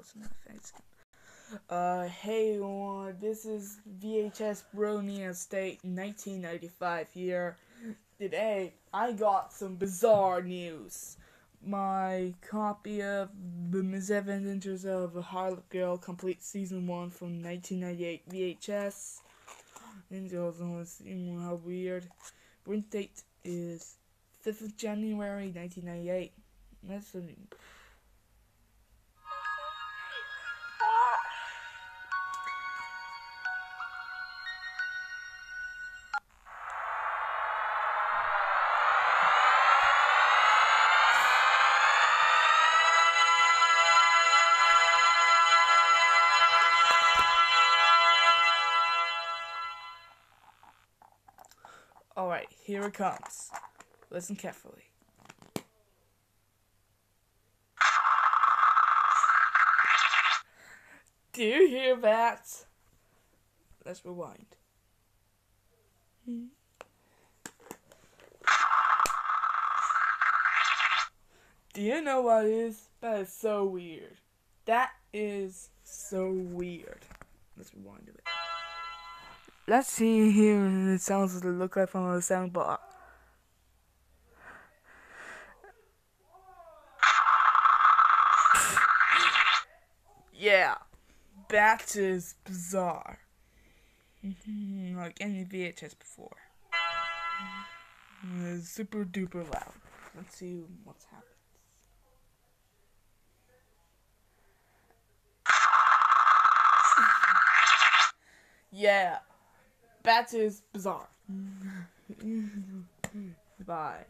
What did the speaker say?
listen to my face. Hey everyone, this is VHS Bronia State 1995 here. Today, I got some bizarre news. My copy of the Misadventures of a Harlep Girl complete Season 1 from 1998 VHS. And you also want to see how weird. Print date is 5th of January 1998. That's Alright, here it comes. Listen carefully. Do you hear that? Let's rewind. Do you know what it is? That is so weird. That is so weird. Let's rewind a bit. Let's see here the sounds that look like from the sound bar. Yeah, that is bizarre. Like any VHS before. It's super duper loud. Let's see what's happening. Yeah, that is bizarre. Bye.